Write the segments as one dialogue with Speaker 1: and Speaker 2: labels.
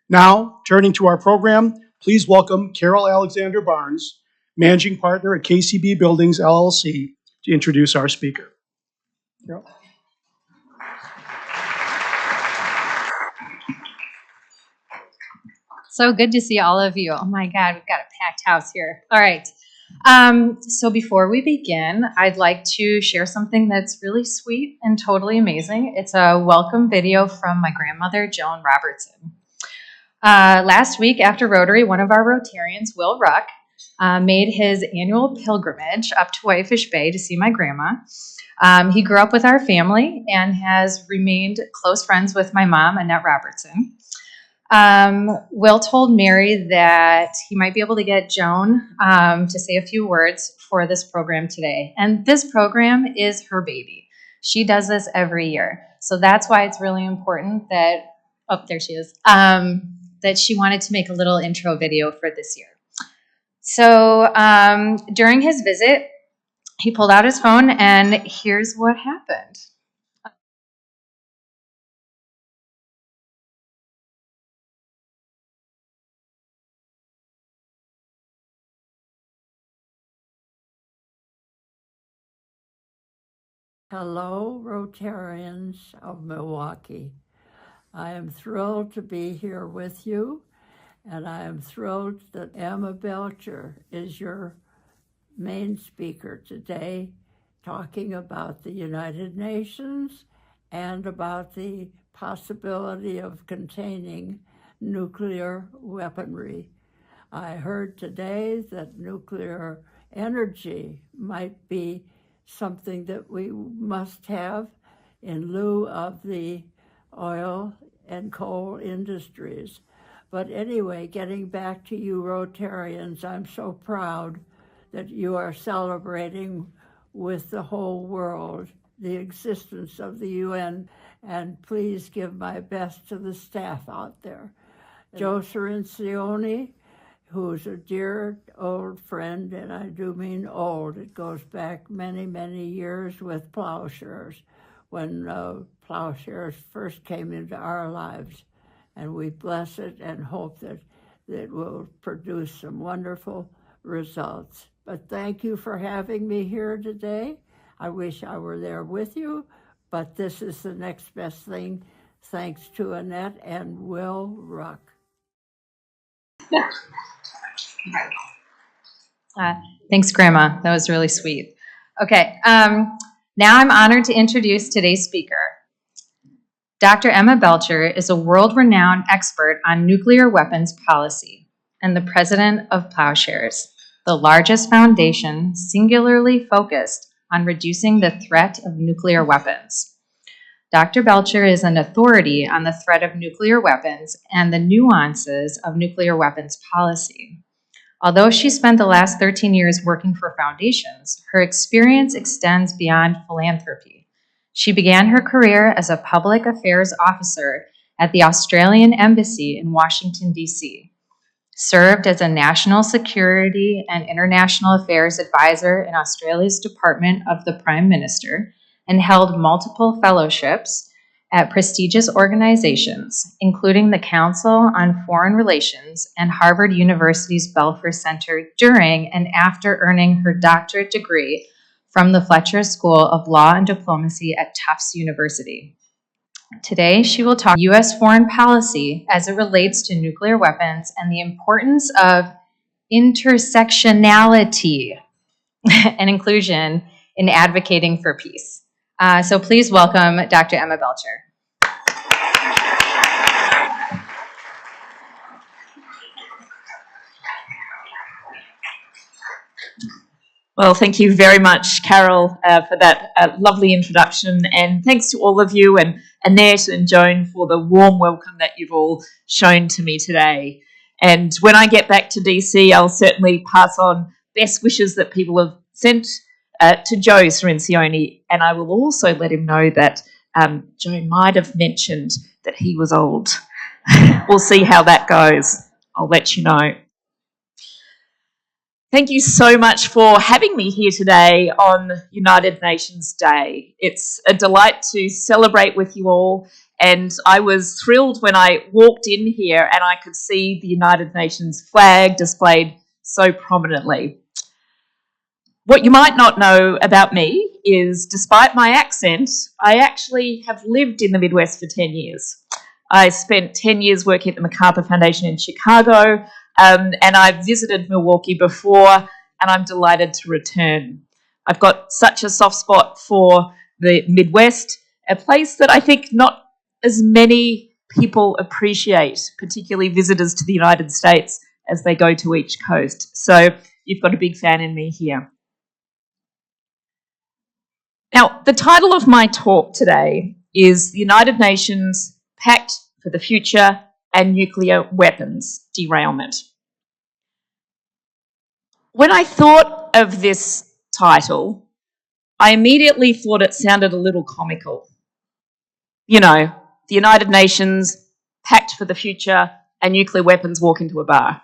Speaker 1: Now, turning to our program, please welcome Carol Alexander Barnes, Managing Partner at KCB Buildings, LLC, to introduce our speaker. Carol?
Speaker 2: So good to see all of you. Oh my God, we've got a packed house here. All right. So before we begin, I'd like to share something that's really sweet and totally amazing. It's a welcome video from my grandmother, Joan Robertson. Last week after Rotary, one of our Rotarians, Will Ruck, made his annual pilgrimage up to Whitefish Bay to see my grandma. He grew up with our family and has remained close friends with my mom, Annette Robertson. Will told Mary that he might be able to get Joan to say a few words for this program today. And this program is her baby. She does this every year. So that's why it's really important that, oh, there she is, that she wanted to make a little intro video for this year. So during his visit, he pulled out his phone and here's what happened.
Speaker 3: Hello, Rotarians of Milwaukee. I am thrilled to be here with you, and I am thrilled that Emma Belcher is your main speaker today, talking about the United Nations and about the possibility of containing nuclear weaponry. I heard today that nuclear energy might be something that we must have in lieu of the oil and coal industries. But anyway, getting back to you Rotarians, I'm so proud that you are celebrating with the whole world the existence of the UN, and please give my best to the staff out there. Joe Cirincione, who's a dear old friend, and I do mean old. It goes back many, many years with Ploughshares, when Ploughshares first came into our lives. And we bless it and hope that it will produce some wonderful results. But thank you for having me here today. I wish I were there with you, but this is the next best thing, thanks to Annette and Will Ruck.
Speaker 2: Thanks, Grandma. That was really sweet. Okay, now I'm honored to introduce today's speaker. Dr. Emma Belcher is a world-renowned expert on nuclear weapons policy and the president of Ploughshares, the largest foundation singularly focused on reducing the threat of nuclear weapons. Dr. Belcher is an authority on the threat of nuclear weapons and the nuances of nuclear weapons policy. Although she spent the last 13 years working for foundations, her experience extends beyond philanthropy. She began her career as a public affairs officer at the Australian Embassy in Washington, D.C., served as a national security and international affairs advisor in Australia's Department of the Prime Minister, and held multiple fellowships at prestigious organizations, including the Council on Foreign Relations and Harvard University's Belcher Center during and after earning her doctorate degree from the Fletcher School of Law and Diplomacy at Tufts University. Today, she will talk U.S. foreign policy as it relates to nuclear weapons and the importance of intersectionality and inclusion in advocating for peace. So please welcome Dr. Emma Belcher.
Speaker 4: Well, thank you very much, Carol, for that lovely introduction, and thanks to all of you and Annette and Joan for the warm welcome that you've all shown to me today. And when I get back to DC, I'll certainly pass on best wishes that people have sent to Joe Cirincione, and I will also let him know that Joan might have mentioned that he was old. We'll see how that goes. I'll let you know. Thank you so much for having me here today on United Nations Day. It's a delight to celebrate with you all And I was thrilled when I walked in here and I could see the United Nations flag displayed so prominently. What you might not know about me is, despite my accent, I actually have lived in the Midwest for 10 years. I spent 10 years working at the MacArthur Foundation in Chicago, and I've visited Milwaukee before, and I'm delighted to return. I've got such a soft spot for the Midwest, a place that I think not as many people appreciate, particularly visitors to the United States as they go to each coast. So you've got a big fan in me here. Now, the title of my talk today is The United Nations Pact for the Future and Nuclear Weapons Derailment. When I thought of this title, I immediately thought it sounded a little comical. You know, the United Nations Pact for the Future and nuclear weapons walk into a bar.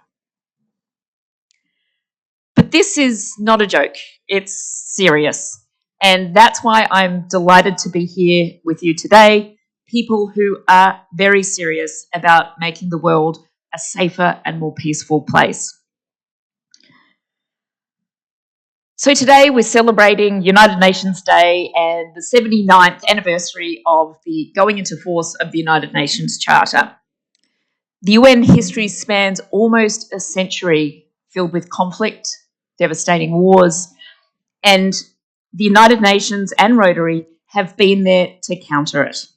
Speaker 4: But this is not a joke, it's serious. And that's why I'm delighted to be here with you today, people who are very serious about making the world a safer and more peaceful place. So today we're celebrating United Nations Day and the 79th anniversary of the going into force of the United Nations Charter. The UN history spans almost a century, filled with conflict, devastating wars, and the United Nations and Rotary have been there to counter it.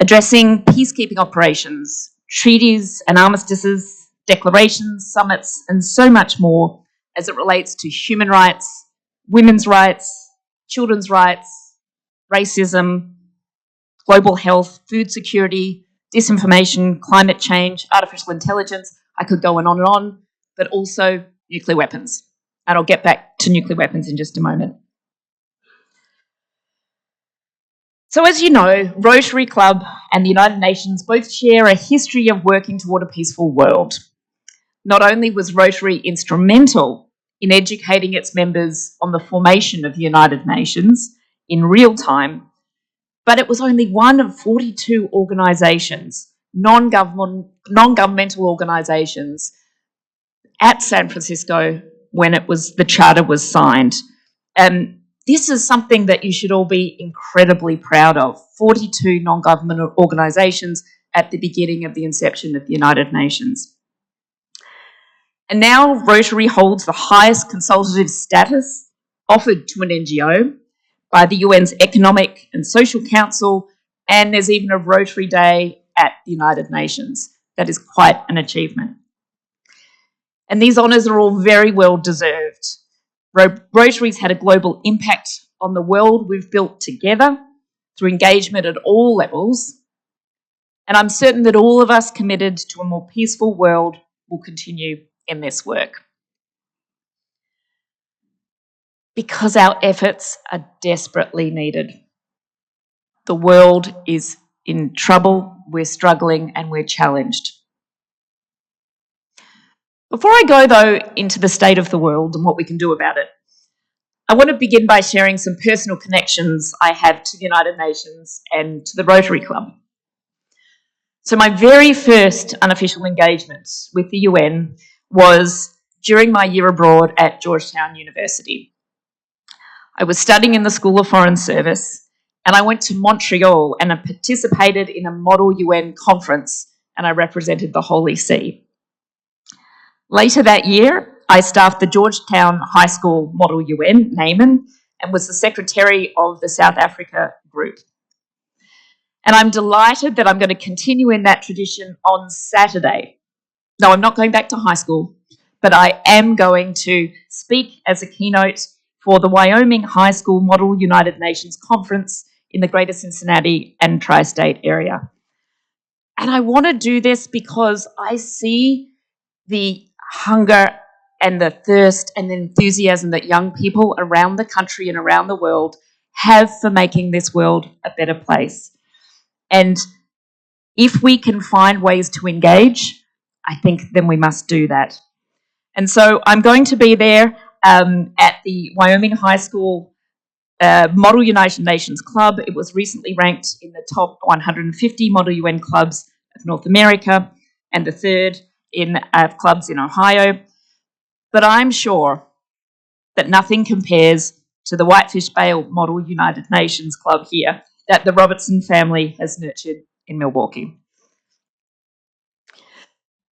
Speaker 4: Addressing peacekeeping operations, treaties and armistices, declarations, summits, and so much more as it relates to human rights, women's rights, children's rights, racism, global health, food security, disinformation, climate change, artificial intelligence. I could go on, but also nuclear weapons. And I'll get back to nuclear weapons in just a moment. So as you know, Rotary Club and the United Nations both share a history of working toward a peaceful world. Not only was Rotary instrumental in educating its members on the formation of the United Nations in real time, but it was only one of 42 organisations, non-governmental organisations, at San Francisco when the charter was signed. This is something that you should all be incredibly proud of. 42 non-government organisations at the beginning of the inception of the United Nations. And now Rotary holds the highest consultative status offered to an NGO by the UN's Economic and Social Council, and there's even a Rotary Day at the United Nations. That is quite an achievement. And these honours are all very well deserved. Rotary's had a global impact on the world we've built together through engagement at all levels. And I'm certain that all of us committed to a more peaceful world will continue in this work. Because our efforts are desperately needed. The world is in trouble, we're struggling, and we're challenged. Before I go, though, into the state of the world and what we can do about it, I want to begin by sharing some personal connections I have to the United Nations and to the Rotary Club. So my very first unofficial engagement with the UN was during my year abroad at Georgetown University. I was studying in the School of Foreign Service, and I went to Montreal and I participated in a Model UN conference, and I represented the Holy See. Later that year, I staffed the Georgetown High School Model UN, NAMAN, and was the secretary of the South Africa group. And I'm delighted that I'm going to continue in that tradition on Saturday. No, I'm not going back to high school, but I am going to speak as a keynote for the Wyoming High School Model United Nations Conference in the Greater Cincinnati and Tri-State area. And I want to do this because I see the hunger and the thirst and the enthusiasm that young people around the country and around the world have for making this world a better place. And if we can find ways to engage, I think then we must do that. And so I'm going to be there at the Wyoming High School Model United Nations Club. It was recently ranked in the top 150 Model UN clubs of North America and the third in clubs in Ohio. But I'm sure that nothing compares to the Whitefish Bay Model United Nations Club here that the Robertson family has nurtured in Milwaukee.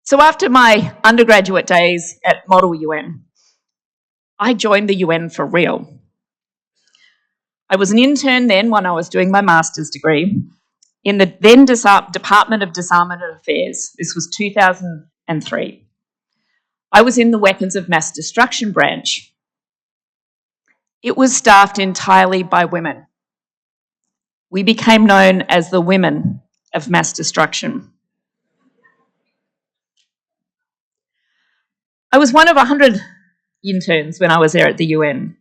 Speaker 4: So after my undergraduate days at Model UN, I joined the UN for real. I was an intern then when I was doing my master's degree in the then Department of Disarmament Affairs. This was 2003. I was in the Weapons of Mass Destruction branch. It was staffed entirely by women. We became known as the Women of Mass Destruction. I was one of 100 interns when I was there at the UN.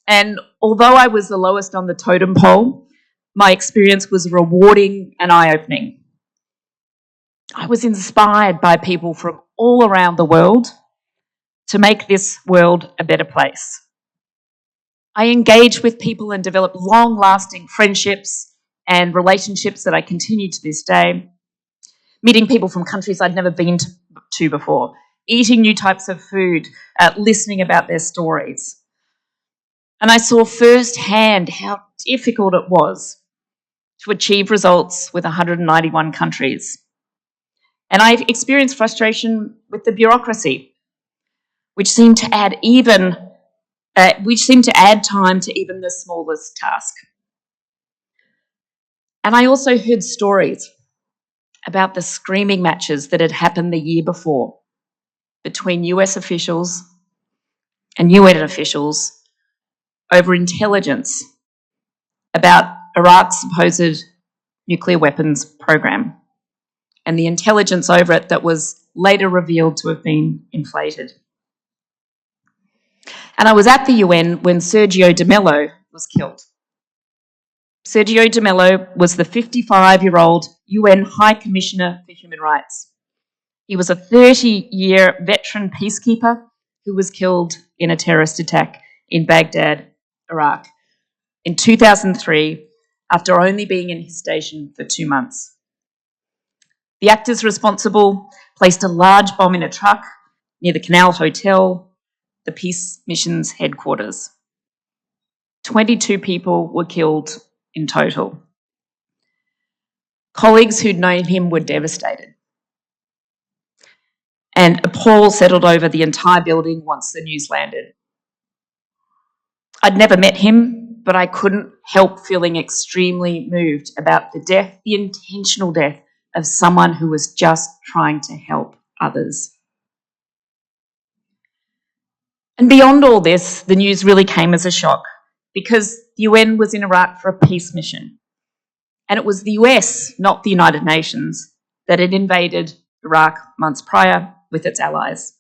Speaker 4: And although I was the lowest on the totem pole, my experience was rewarding and eye-opening. I was inspired by people from all around the world to make this world a better place. I engaged with people and developed long-lasting friendships and relationships that I continue to this day, meeting people from countries I'd never been to before, eating new types of food, listening about their stories. And I saw firsthand how difficult it was to achieve results with 191 countries. And I experienced frustration with the bureaucracy, which seemed to add time to even the smallest task. And I also heard stories about the screaming matches that had happened the year before between US officials and UN officials over intelligence about Iraq's supposed nuclear weapons program and the intelligence over it that was later revealed to have been inflated. And I was at the UN when Sergio de Mello was killed. Sergio de Mello was the 55-year-old UN High Commissioner for Human Rights. He was a 30-year veteran peacekeeper who was killed in a terrorist attack in Baghdad, Iraq, in 2003, after only being in his station for 2 months. The actors responsible placed a large bomb in a truck near the Canal Hotel, the peace mission's headquarters. 22 people were killed in total. Colleagues who'd known him were devastated. And a pall settled over the entire building once the news landed. I'd never met him, but I couldn't help feeling extremely moved about the intentional death of someone who was just trying to help others. And beyond all this, the news really came as a shock because the UN was in Iraq for a peace mission. And it was the US, not the United Nations, that had invaded Iraq months prior with its allies.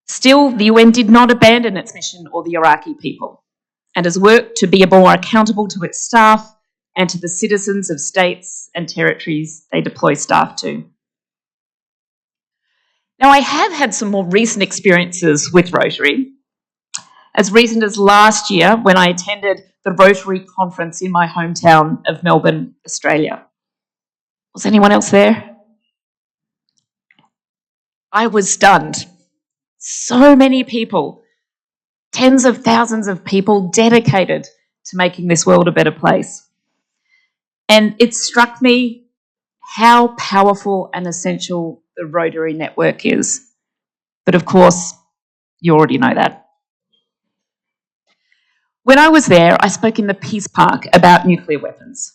Speaker 4: Still, the UN did not abandon its mission or the Iraqi people and has worked to be more accountable to its staff and to the citizens of states and territories they deploy staff to. Now, I have had some more recent experiences with Rotary, as recent as last year when I attended the Rotary conference in my hometown of Melbourne, Australia. Was anyone else there? I was stunned. So many people, tens of thousands of people dedicated to making this world a better place. And it struck me how powerful and essential the Rotary network is. But of course, you already know that. When I was there, I spoke in the Peace Park about nuclear weapons.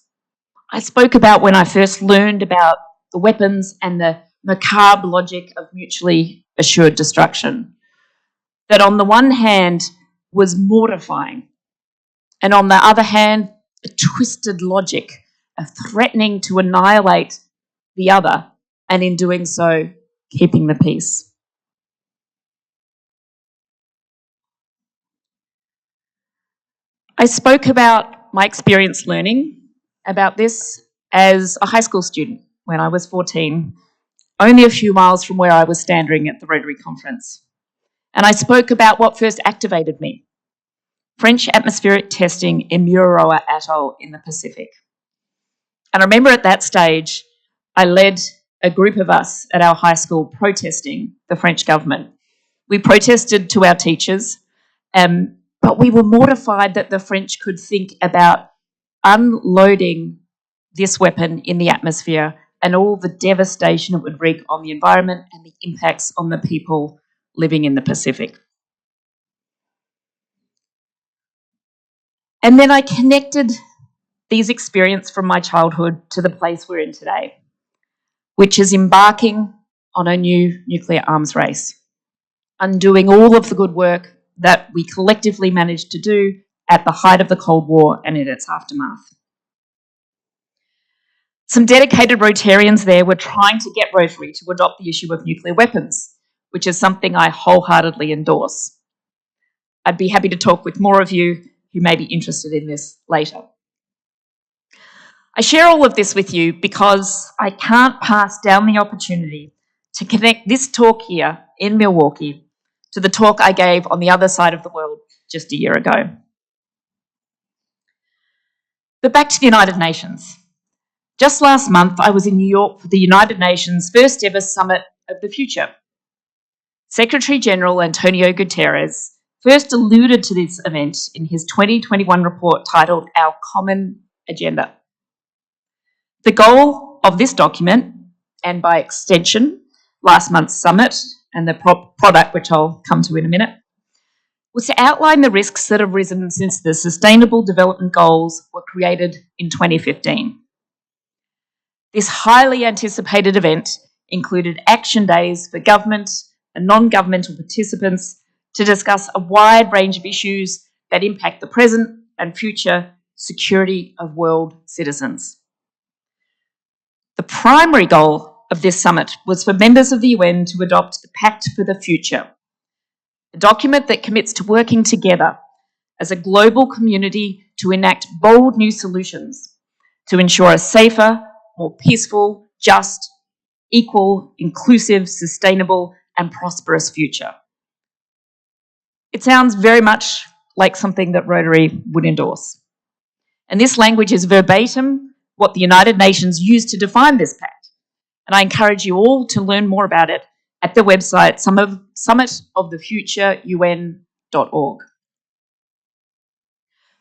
Speaker 4: I spoke about when I first learned about the weapons and the macabre logic of mutually assured destruction. That on the one hand was mortifying, and on the other hand, a twisted logic of threatening to annihilate the other, and in doing so, keeping the peace. I spoke about my experience learning about this as a high school student when I was 14, only a few miles from where I was standing at the Rotary conference. And I spoke about what first activated me, French atmospheric testing in Mururoa Atoll in the Pacific. And I remember at that stage, I led a group of us at our high school protesting the French government. We protested to our teachers, but we were mortified that the French could think about unloading this weapon in the atmosphere and all the devastation it would wreak on the environment and the impacts on the people living in the Pacific. And then I connected these experiences from my childhood to the place we're in today, which is embarking on a new nuclear arms race, undoing all of the good work that we collectively managed to do at the height of the Cold War and in its aftermath. Some dedicated Rotarians there were trying to get Rotary to adopt the issue of nuclear weapons, which is something I wholeheartedly endorse. I'd be happy to talk with more of you who may be interested in this later. I share all of this with you because I can't pass down the opportunity to connect this talk here in Milwaukee to the talk I gave on the other side of the world just a year ago. But back to the United Nations. Just last month, I was in New York for the United Nations' first ever Summit of the Future. Secretary General Antonio Guterres first alluded to this event in his 2021 report titled Our Common Agenda. The goal of this document, and by extension, last month's summit and the product, which I'll come to in a minute, was to outline the risks that have risen since the Sustainable Development Goals were created in 2015. This highly anticipated event included action days for government and non-governmental participants to discuss a wide range of issues that impact the present and future security of world citizens. The primary goal of this summit was for members of the UN to adopt the Pact for the Future, a document that commits to working together as a global community to enact bold new solutions to ensure a safer, more peaceful, just, equal, inclusive, sustainable, and prosperous future. It sounds very much like something that Rotary would endorse. And this language is verbatim what the United Nations used to define this pact. And I encourage you all to learn more about it at the website summitofthefutureun.org.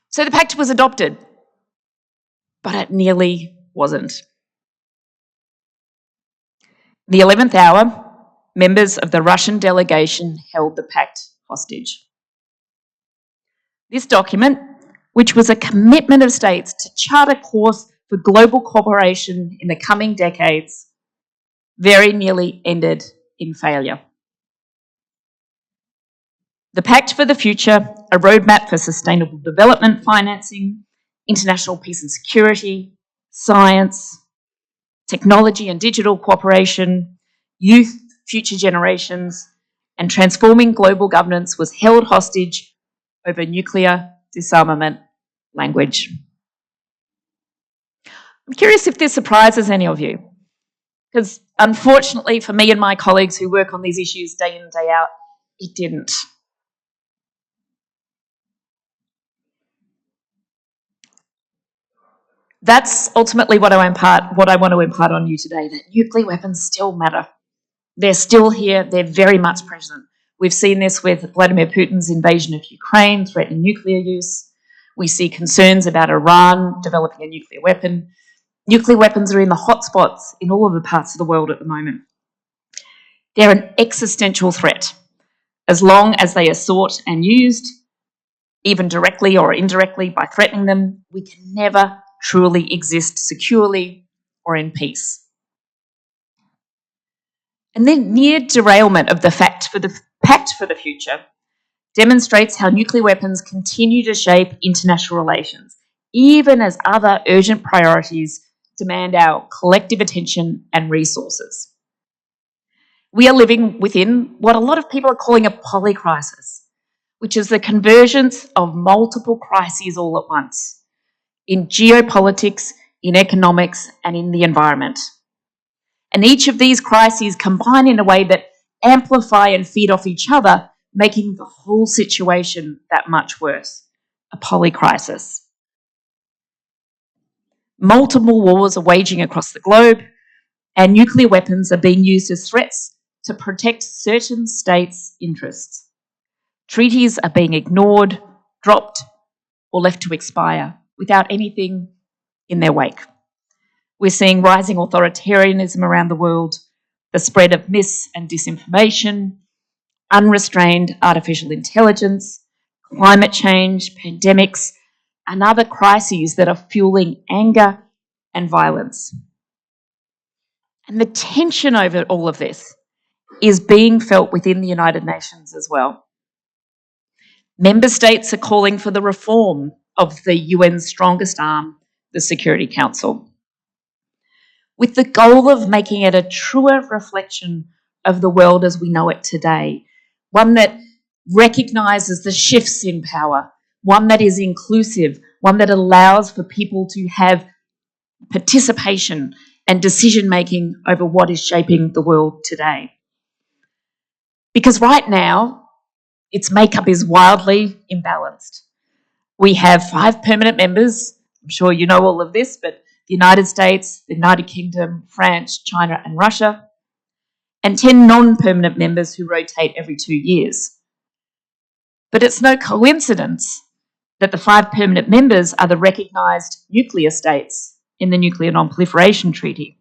Speaker 4: So the pact was adopted, but it nearly wasn't. The 11th hour, members of the Russian delegation held the pact hostage. This document, which was a commitment of states to chart a course for global cooperation in the coming decades, very nearly ended in failure. The Pact for the Future, a roadmap for sustainable development financing, international peace and security, science, technology and digital cooperation, youth, future generations, and transforming global governance was held hostage over nuclear disarmament language. I'm curious if this surprises any of you, because unfortunately for me and my colleagues who work on these issues day in and day out, it didn't. That's ultimately what I want to impart on you today, that nuclear weapons still matter. They're still here, they're very much present. We've seen this with Vladimir Putin's invasion of Ukraine, threatening nuclear use. We see concerns about Iran developing a nuclear weapon. Nuclear weapons are in the hotspots in all of the parts of the world at the moment. They're an existential threat. As long as they are sought and used, even directly or indirectly by threatening them, we can never truly exist securely or in peace. And then near derailment of the Pact for the Future demonstrates how nuclear weapons continue to shape international relations, even as other urgent priorities demand our collective attention and resources. We are living within what a lot of people are calling a polycrisis, which is the convergence of multiple crises all at once, in geopolitics, in economics, and in the environment. And each of these crises combine in a way that amplify and feed off each other, making the whole situation that much worse. a polycrisis. Multiple wars are waging across the globe, and nuclear weapons are being used as threats to protect certain states' interests. Treaties are being ignored, dropped, or left to expire without anything in their wake. We're seeing rising authoritarianism around the world, the spread of mis and disinformation, unrestrained artificial intelligence, climate change, pandemics, and other crises that are fueling anger and violence. And the tension over all of this is being felt within the United Nations as well. Member states are calling for the reform of the UN's strongest arm, the Security Council, with the goal of making it a truer reflection of the world as we know it today, one that recognises the shifts in power, one that is inclusive, one that allows for people to have participation and decision-making over what is shaping the world today. Because right now, its makeup is wildly imbalanced. We have 5 permanent members. I'm sure you know all of this, but the United States, the United Kingdom, France, China, and Russia, and 10 non-permanent members who rotate every 2 years. But it's no coincidence that the 5 permanent members are the recognised nuclear states in the Nuclear Non-Proliferation Treaty.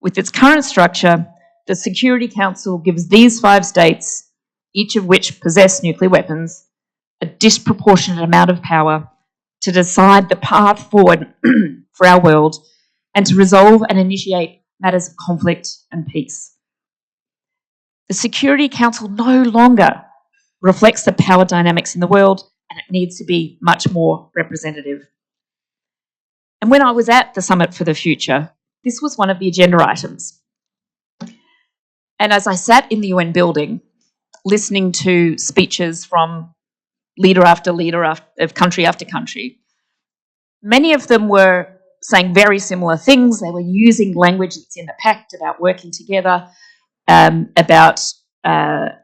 Speaker 4: With its current structure, the Security Council gives these 5 states, each of which possess nuclear weapons, a disproportionate amount of power to decide the path forward for our world and to resolve and initiate matters of conflict and peace. The Security Council no longer reflects the power dynamics in the world, and it needs to be much more representative. And when I was at the Summit for the Future, this was one of the agenda items. And as I sat in the UN building, listening to speeches from leader after leader of country after country, many of them were saying very similar things. They were using language that's in the pact about working together, about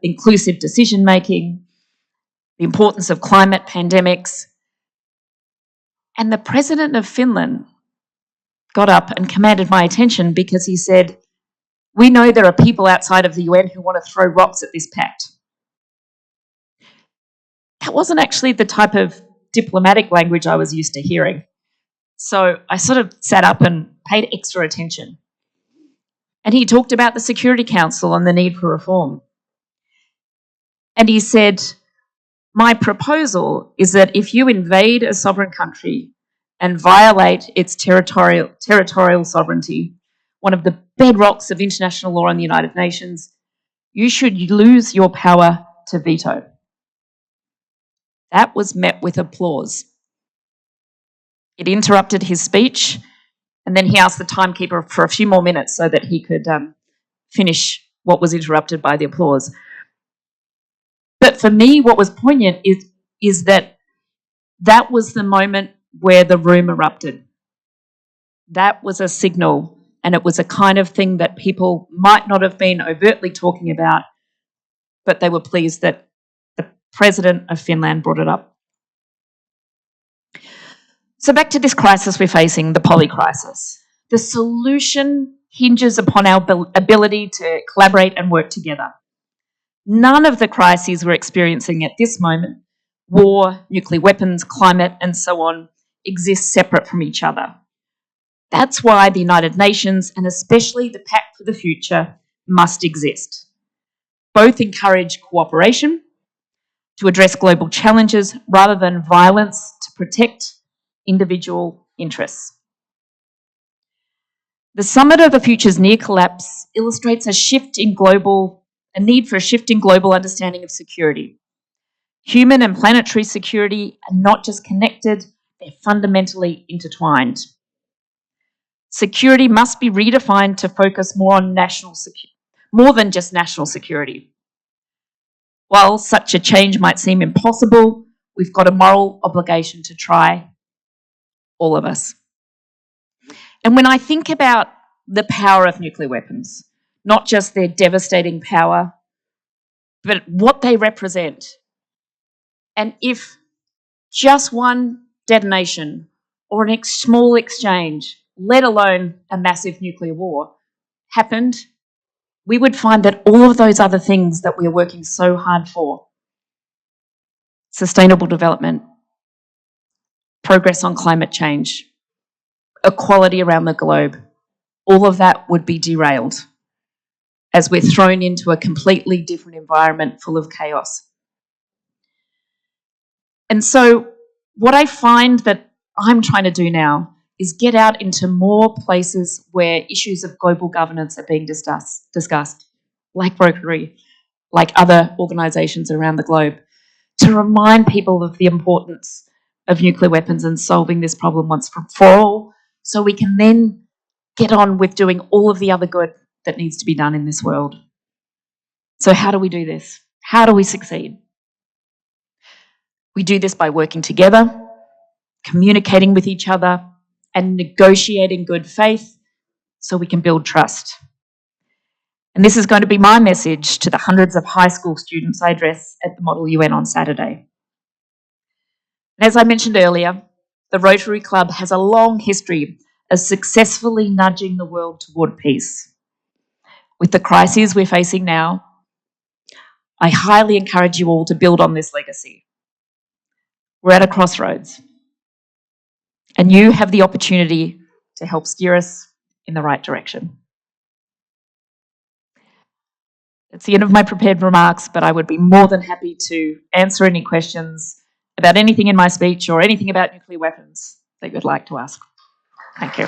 Speaker 4: inclusive decision-making, the importance of climate pandemics. And the president of Finland got up and commanded my attention because he said, "We know there are people outside of the UN who want to throw rocks at this pact." That wasn't actually the type of diplomatic language I was used to hearing. So I sort of sat up and paid extra attention. And he talked about the Security Council and the need for reform. And he said, "My proposal is that if you invade a sovereign country and violate its territorial sovereignty, one of the bedrocks of international law in the United Nations, you should lose your power to veto." That was met with applause. It interrupted his speech, and then he asked the timekeeper for a few more minutes so that he could finish what was interrupted by the applause. But for me, what was poignant is that was the moment where the room erupted. That was a signal, and it was a kind of thing that people might not have been overtly talking about, but they were pleased that the president of Finland brought it up. So back to this crisis we're facing, the polycrisis. The solution hinges upon our ability to collaborate and work together. None of the crises we're experiencing at this moment, war, nuclear weapons, climate, and so on, exist separate from each other. That's why the United Nations, and especially the Pact for the Future, must exist. Both encourage cooperation to address global challenges rather than violence to protect individual interests. The Summit of the Future's near collapse illustrates a need for a shift in global understanding of security. Human and planetary security are not just connected, they're fundamentally intertwined. Security must be redefined to focus more on more than just national security. While such a change might seem impossible, we've got a moral obligation to try, all of us. And when I think about the power of nuclear weapons, not just their devastating power, but what they represent, and if just one detonation or a small exchange, let alone a massive nuclear war, happened, we would find that all of those other things that we are working so hard for, sustainable development, progress on climate change, equality around the globe, all of that would be derailed as we're thrown into a completely different environment full of chaos. And so what I find that I'm trying to do now is get out into more places where issues of global governance are being discussed, like Rotary, like other organisations around the globe, to remind people of the importance of nuclear weapons and solving this problem once for all, so we can then get on with doing all of the other good that needs to be done in this world. So how do we do this? How do we succeed? We do this by working together, communicating with each other, and negotiating good faith so we can build trust. And this is going to be my message to the hundreds of high school students I address at the Model UN on Saturday. And as I mentioned earlier, the Rotary Club has a long history of successfully nudging the world toward peace. With the crises we're facing now, I highly encourage you all to build on this legacy. We're at a crossroads, and you have the opportunity to help steer us in the right direction. That's the end of my prepared remarks, but I would be more than happy to answer any questions about anything in my speech or anything about nuclear weapons that you'd like to ask. Thank you.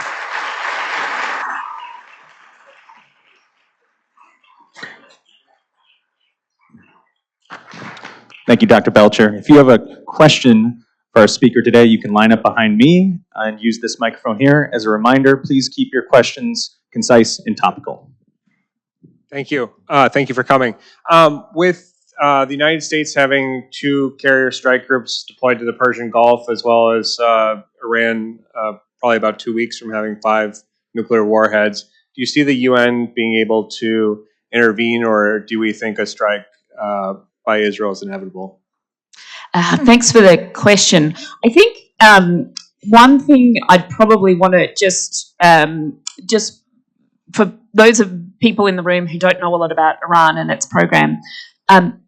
Speaker 5: Thank you, Dr. Belcher. If you have a question for our speaker today, you can line up behind me and use this microphone here. As a reminder, please keep your questions concise and topical.
Speaker 6: Thank you. Thank you for coming. With the United States having 2 carrier strike groups deployed to the Persian Gulf, as well as Iran probably about 2 weeks from having 5 nuclear warheads, do you see the UN being able to intervene, or do we think a strike by Israel is inevitable?
Speaker 4: Thanks for the question. I think one thing I'd probably want to just for those of people in the room who don't know a lot about Iran and its program,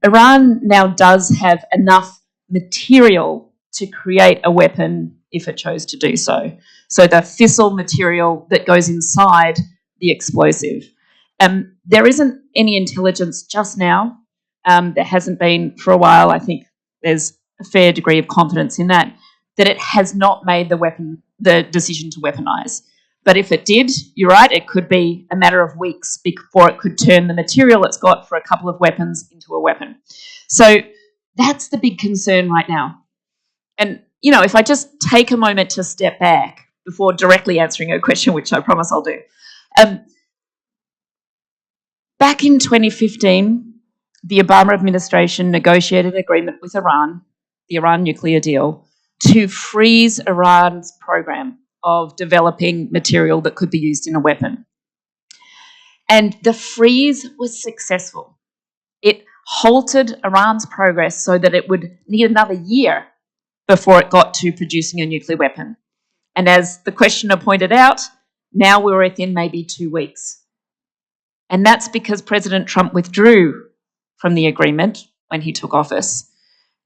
Speaker 4: Iran now does have enough material to create a weapon if it chose to do so. So the fissile material that goes inside the explosive. There isn't any intelligence just now. There hasn't been for a while. I think there's a fair degree of confidence in that it has not made the decision to weaponize. But if it did, you're right, it could be a matter of weeks before it could turn the material it's got for a couple of weapons into a weapon. So that's the big concern right now. And, you know, if I just take a moment to step back before directly answering a question, which I promise I'll do. Back in 2015, the Obama administration negotiated an agreement with Iran, the Iran nuclear deal, to freeze Iran's program of developing material that could be used in a weapon. And the freeze was successful. It halted Iran's progress so that it would need another year before it got to producing a nuclear weapon. And as the questioner pointed out, now we're within maybe 2 weeks. And that's because President Trump withdrew from the agreement when he took office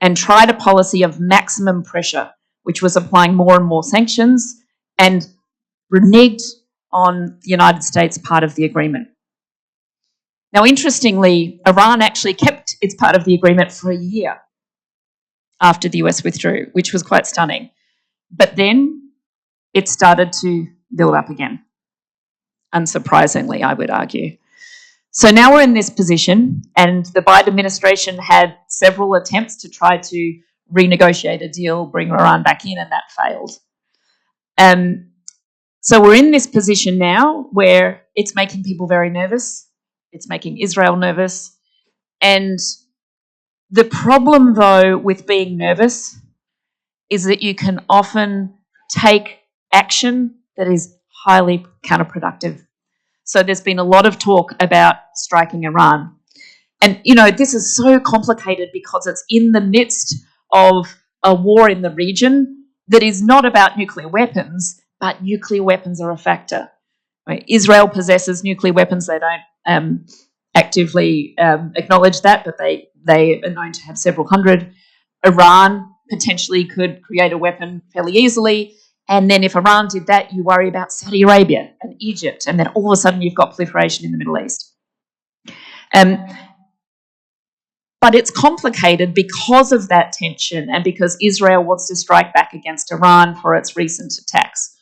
Speaker 4: and tried a policy of maximum pressure, which was applying more and more sanctions, and reneged on the United States part of the agreement. Now, interestingly, Iran actually kept its part of the agreement for a year after the US withdrew, which was quite stunning. But then it started to build up again, unsurprisingly, I would argue. So now we're in this position, and the Biden administration had several attempts to try to renegotiate a deal, bring Iran back in, and that failed. So we're in this position now where it's making people very nervous. It's making Israel nervous. And the problem, though, with being nervous is that you can often take action that is highly counterproductive. So there's been a lot of talk about striking Iran. And, you know, this is so complicated because it's in the midst of a war in the region that is not about nuclear weapons, but nuclear weapons are a factor. Right? Israel possesses nuclear weapons. They don't actively acknowledge that, but they are known to have several hundred. Iran potentially could create a weapon fairly easily. And then if Iran did that, you worry about Saudi Arabia and Egypt. And then all of a sudden you've got proliferation in the Middle East. But it's complicated because of that tension and because Israel wants to strike back against Iran for its recent attacks.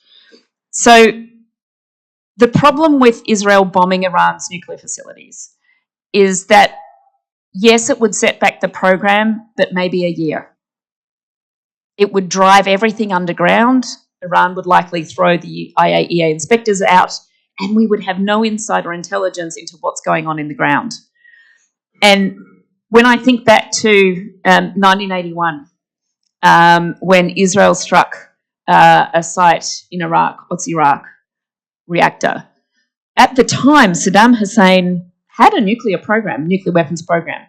Speaker 4: So the problem with Israel bombing Iran's nuclear facilities is that, yes, it would set back the program, but maybe a year. It would drive everything underground. Iran would likely throw the IAEA inspectors out, and we would have no insider intelligence into what's going on in the ground. And when I think back to 1981, when Israel struck a site in Iraq, what's Iraq, reactor, at the time Saddam Hussein had a nuclear weapons program,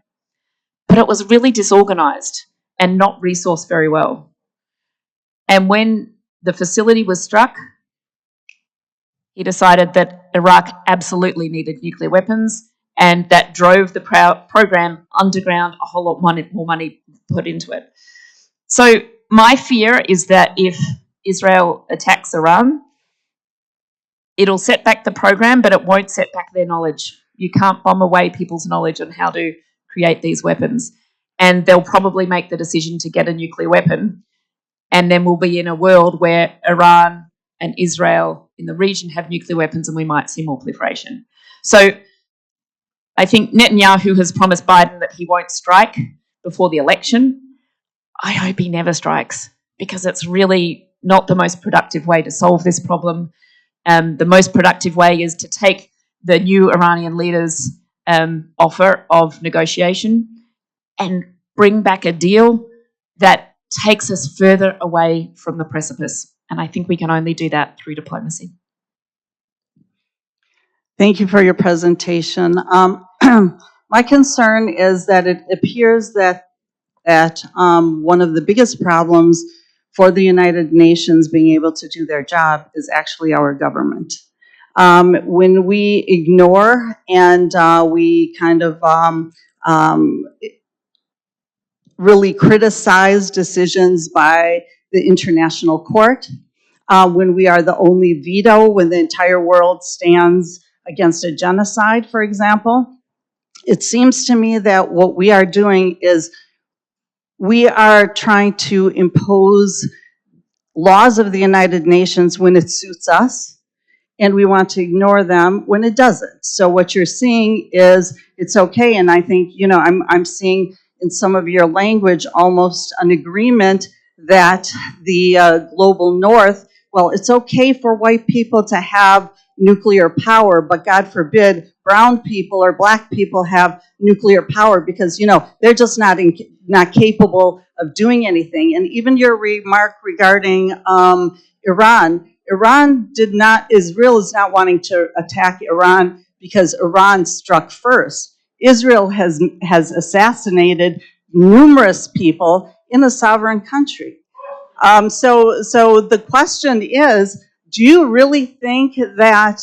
Speaker 4: but it was really disorganised and not resourced very well. And when the facility was struck, he decided that Iraq absolutely needed nuclear weapons, and that drove the program underground, a whole lot more money put into it. So my fear is that if Israel attacks Iran, it'll set back the program, but it won't set back their knowledge. You can't bomb away people's knowledge on how to create these weapons. And they'll probably make the decision to get a nuclear weapon. And then we'll be in a world where Iran and Israel in the region have nuclear weapons, and we might see more proliferation. So I think Netanyahu has promised Biden that he won't strike before the election. I hope he never strikes, because it's really not the most productive way to solve this problem. The most productive way is to take the new Iranian leaders' offer of negotiation and bring back a deal that takes us further away from the precipice. And I think we can only do that through diplomacy.
Speaker 7: Thank you for your presentation. My concern is that it appears that one of the biggest problems for the United Nations being able to do their job is actually our government. When we ignore and we kind of really criticize decisions by the International Court, when we are the only veto when the entire world stands against a genocide, for example, it seems to me that what we are doing is we are trying to impose laws of the United Nations when it suits us, and we want to ignore them when it doesn't. So what you're seeing is it's okay, and I think, you know, I'm seeing in some of your language almost an agreement that the global north, well, it's okay for white people to have nuclear power, but God forbid brown people or black people have nuclear power, because, you know, they're just not capable of doing anything. And even your remark regarding Israel is not wanting to attack Iran because Iran struck first. Israel has assassinated numerous people in a sovereign country. So the question is, do you really think that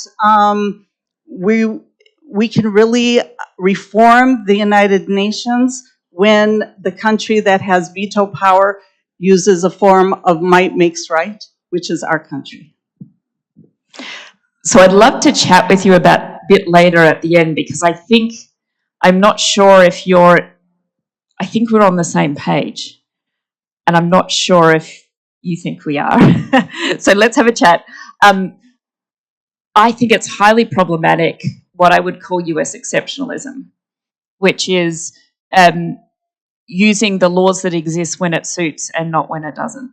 Speaker 7: we can really reform the United Nations when the country that has veto power uses a form of might makes right, which is our country?
Speaker 4: So I'd love to chat with you about a bit later at the end, because I'm not sure if I think we're on the same page, and I'm not sure if you think we are. So let's have a chat. I think it's highly problematic, what I would call US exceptionalism, which is using the laws that exist when it suits and not when it doesn't.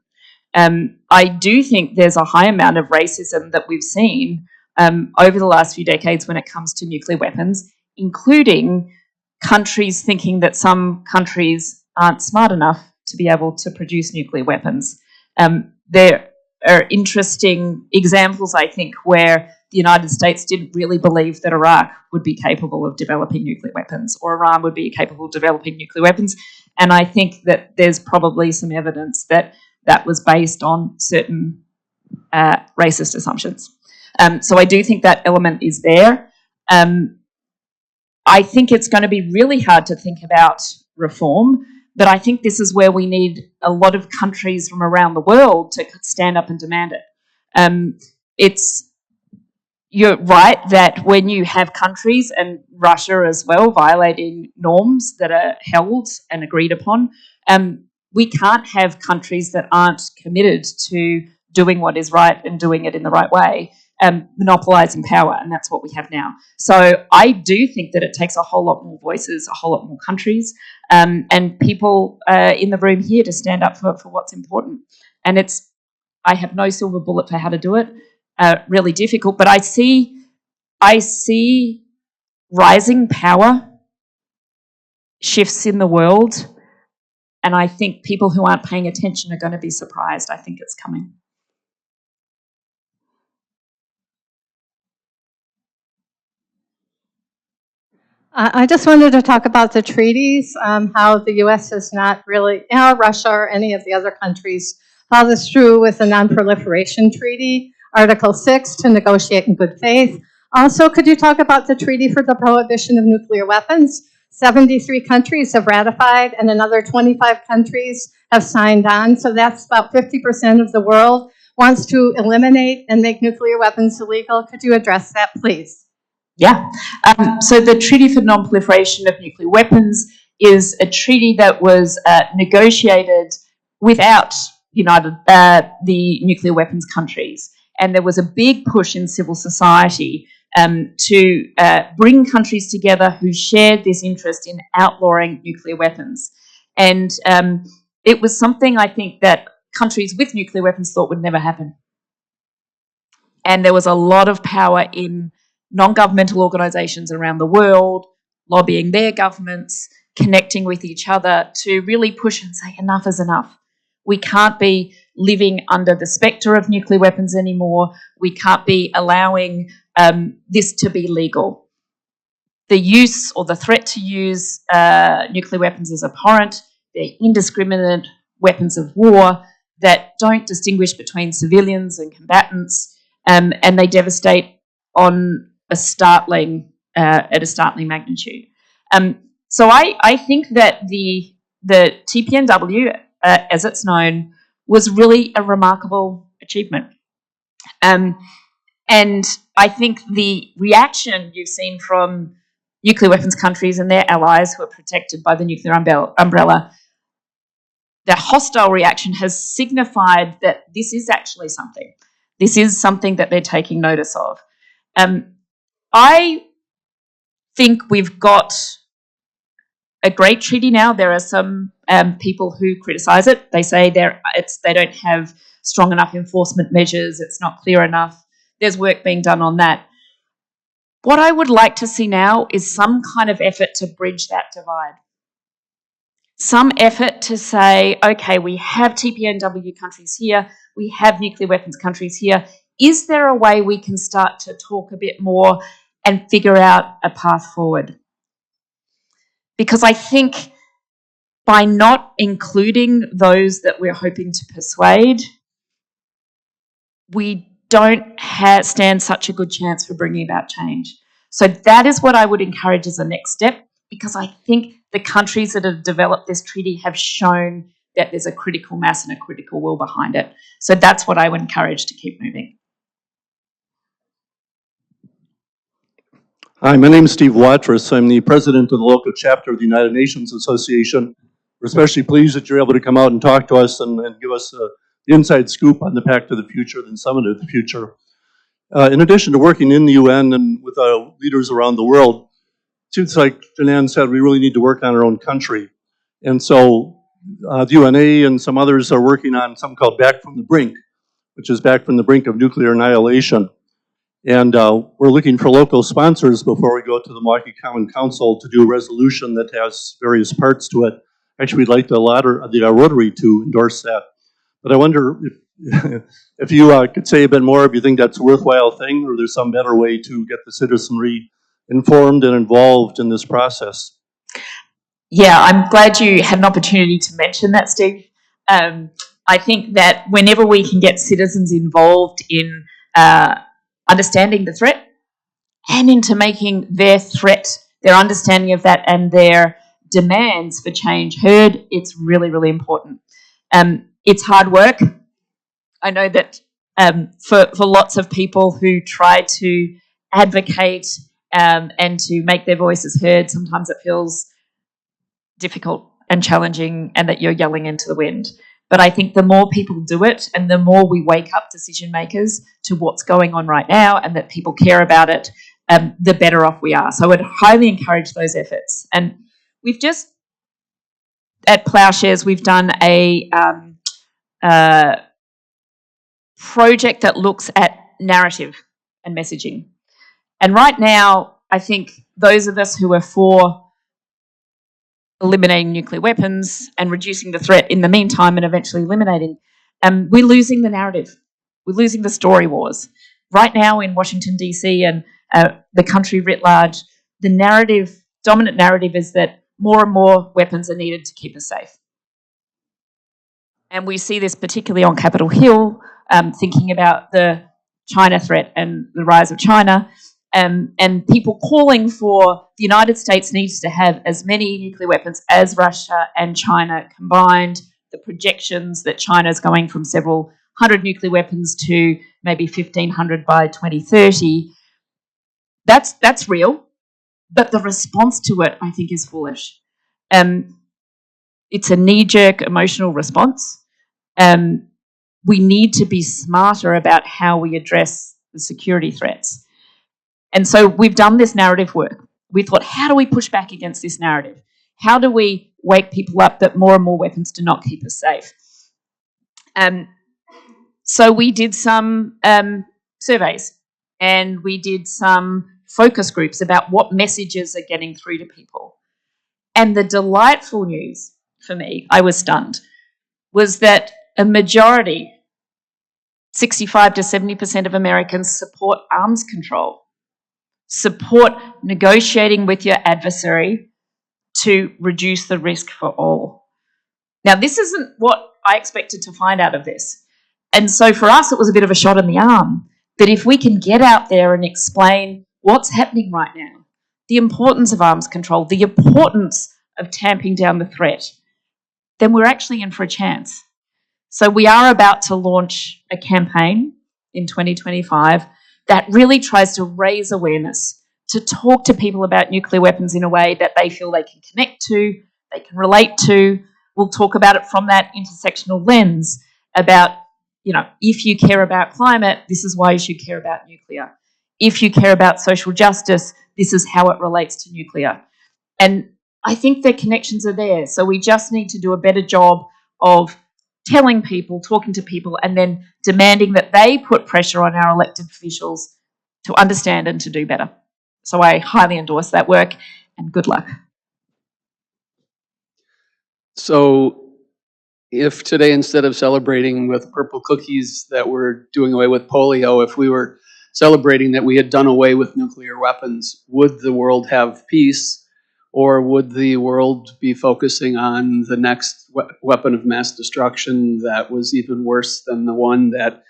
Speaker 4: I do think there's a high amount of racism that we've seen over the last few decades when it comes to nuclear weapons, including countries thinking that some countries aren't smart enough to be able to produce nuclear weapons. There are interesting examples, I think, where the United States didn't really believe that Iraq would be capable of developing nuclear weapons, or Iran would be capable of developing nuclear weapons. And I think that there's probably some evidence that that was based on certain racist assumptions. So I do think that element is there. I think it's going to be really hard to think about reform, but I think this is where we need a lot of countries from around the world to stand up and demand it. You're right that when you have countries, and Russia as well, violating norms that are held and agreed upon, we can't have countries that aren't committed to doing what is right and doing it in the right way, monopolising power, and that's what we have now. So I do think that it takes a whole lot more voices, a whole lot more countries, and people in the room here to stand up for what's important. And I have no silver bullet for how to do it. Really difficult, but I see rising power shifts in the world, and I think people who aren't paying attention are going to be surprised. I think it's coming.
Speaker 8: I just wanted to talk about the treaties, how the U.S. has not really, Russia or any of the other countries, followed this through with the Non-Proliferation Treaty, Article 6, to negotiate in good faith. Also, could you talk about the Treaty for the Prohibition of Nuclear Weapons? 73 countries have ratified, and another 25 countries have signed on, so that's about 50% of the world wants to eliminate and make nuclear weapons illegal. Could you address that, please?
Speaker 4: Yeah. So the Treaty for Non-Proliferation of Nuclear Weapons is a treaty that was negotiated without the nuclear weapons countries. And there was a big push in civil society to bring countries together who shared this interest in outlawing nuclear weapons. And it was something I think that countries with nuclear weapons thought would never happen. And there was a lot of power in non-governmental organisations around the world, lobbying their governments, connecting with each other to really push and say enough is enough. We can't be living under the spectre of nuclear weapons anymore. We can't be allowing this to be legal. The use or the threat to use nuclear weapons is abhorrent. They're indiscriminate weapons of war that don't distinguish between civilians and combatants, and they devastate on at a startling magnitude. So I think that the TPNW, as it's known, was really a remarkable achievement. And I think the reaction you've seen from nuclear weapons countries and their allies who are protected by the nuclear umbrella, the hostile reaction has signified that this is actually something. This is something that they're taking notice of. I think we've got a great treaty now. There are some people who criticise it. They say they don't have strong enough enforcement measures. It's not clear enough. There's work being done on that. What I would like to see now is some kind of effort to bridge that divide. Some effort to say, okay, we have TPNW countries here, we have nuclear weapons countries here. Is there a way we can start to talk a bit more and figure out a path forward? Because I think by not including those that we're hoping to persuade, we don't stand such a good chance for bringing about change. So that is what I would encourage as a next step, because I think the countries that have developed this treaty have shown that there's a critical mass and a critical will behind it. So that's what I would encourage to keep moving.
Speaker 9: Hi, my name is Steve Watrous. I'm the president of the local chapter of the United Nations Association. We're especially pleased that you're able to come out and talk to us and give us the inside scoop on the Pact of the Future, the Summit of the Future. In addition to working in the UN and with leaders around the world, it seems like Janan said, we really need to work on our own country. And so the UNA and some others are working on something called Back from the Brink, which is back from the brink of nuclear annihilation. And we're looking for local sponsors before we go to the Milwaukee Common Council to do a resolution that has various parts to it. Actually, we'd like the Rotary to endorse that. But I wonder if you could say a bit more if you think that's a worthwhile thing, or there's some better way to get the citizenry informed and involved in this process.
Speaker 4: Yeah, I'm glad you had an opportunity to mention that, Steve. I think that whenever we can get citizens involved in understanding the threat and into making their threat, their understanding of that and their demands for change heard, it's really, really important. It's hard work. I know that for lots of people who try to advocate and to make their voices heard, sometimes it feels difficult and challenging and that you're yelling into the wind. But I think the more people do it and the more we wake up decision makers to what's going on right now and that people care about it, the better off we are. So I would highly encourage those efforts. And we've just, at Ploughshares, we've done a project that looks at narrative and messaging. And right now, I think those of us who are for eliminating nuclear weapons and reducing the threat in the meantime and eventually eliminating, we're losing the narrative. We're losing the story wars. Right now in Washington, D.C. and the country writ large, the narrative, dominant narrative is that more and more weapons are needed to keep us safe. And we see this particularly on Capitol Hill, thinking about the China threat and the rise of China, and people calling for the United States needs to have as many nuclear weapons as Russia and China combined. The projections that China is going from several hundred nuclear weapons to maybe 1,500 by 2030, that's real. But the response to it, I think, is foolish. It's a knee-jerk emotional response. We need to be smarter about how we address the security threats. And so we've done this narrative work. We thought, how do we push back against this narrative? How do we wake people up that more and more weapons do not keep us safe? So we did some surveys and we did some focus groups about what messages are getting through to people. And the delightful news for me, I was stunned, was that a majority, 65 to 70% of Americans support arms control, support negotiating with your adversary to reduce the risk for all. Now, this isn't what I expected to find out of this. And so for us, it was a bit of a shot in the arm that if we can get out there and explain what's happening right now, the importance of arms control, the importance of tamping down the threat, then we're actually in for a chance. So we are about to launch a campaign in 2025 that really tries to raise awareness, to talk to people about nuclear weapons in a way that they feel they can connect to, they can relate to. We'll talk about it from that intersectional lens about, if you care about climate, this is why you should care about nuclear. If you care about social justice, this is how it relates to nuclear. And I think the connections are there. So we just need to do a better job of telling people, talking to people, and then demanding that they put pressure on our elected officials to understand and to do better. So I highly endorse that work, and good luck.
Speaker 10: So if today, instead of celebrating with purple cookies that we're doing away with polio, if we were celebrating that we had done away with nuclear weapons, would the world have peace? Or would the world be focusing on the next weapon of mass destruction that was even worse than the one that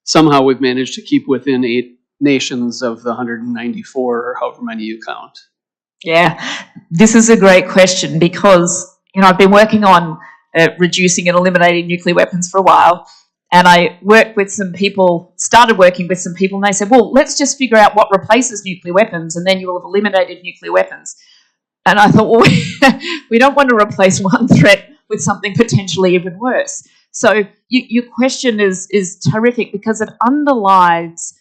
Speaker 10: somehow we've managed to keep within 8 nations of the 194 or however many you count?
Speaker 4: Yeah, this is a great question because, I've been working on reducing and eliminating nuclear weapons for a while. And I started working with some people, and they said, well, let's just figure out what replaces nuclear weapons, and then you will have eliminated nuclear weapons. And I thought, well, we don't want to replace one threat with something potentially even worse. So your question is terrific because it underlies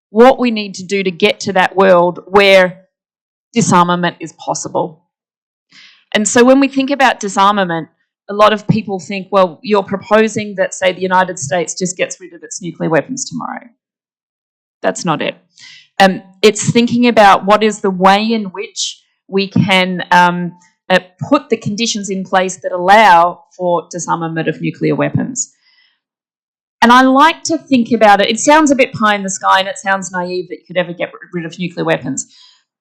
Speaker 4: what we need to do to get to that world where disarmament is possible. And so when we think about disarmament, a lot of people think, well, you're proposing that, say, the United States just gets rid of its nuclear weapons tomorrow. That's not it. It's thinking about what is the way in which we can put the conditions in place that allow for disarmament of nuclear weapons. And I like to think about it. It sounds a bit pie in the sky and it sounds naive that you could ever get rid of nuclear weapons.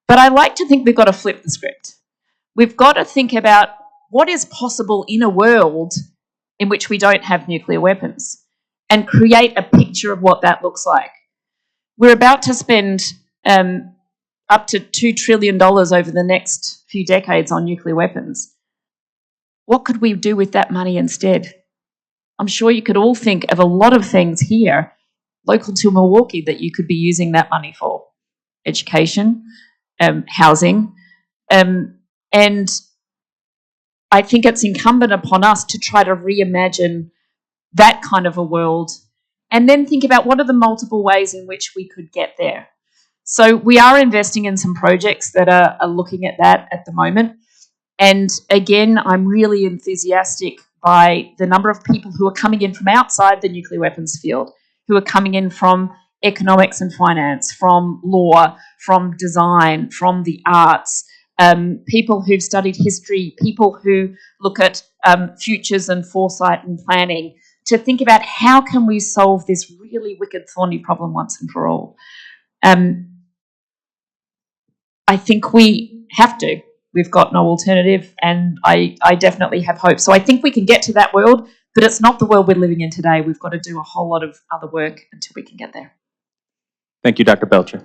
Speaker 4: But I like to think we've got to flip the script. we've got to think about what is possible in a world in which we don't have nuclear weapons and create a picture of what that looks like. We're about to spend up to $2 trillion over the next few decades on nuclear weapons. What could we do with that money instead? I'm sure you could all think of a lot of things here, local to Milwaukee, that you could be using that money for. Education, housing, and I think it's incumbent upon us to try to reimagine that kind of a world and then think about what are the multiple ways in which we could get there. So we are investing in some projects that are looking at that at the moment. And again, I'm really enthusiastic by the number of people who are coming in from outside the nuclear weapons field, who are coming in from economics and finance, from law, from design, from the arts, people who've studied history, people who look at futures and foresight and planning, to think about how can we solve this really wicked, thorny problem once and for all. I think we have to. We've got no alternative, and I definitely have hope. So I think we can get to that world, but it's not the world we're living in today. We've got to do a whole lot of other work until we can get there.
Speaker 5: Thank you, Dr. Belcher.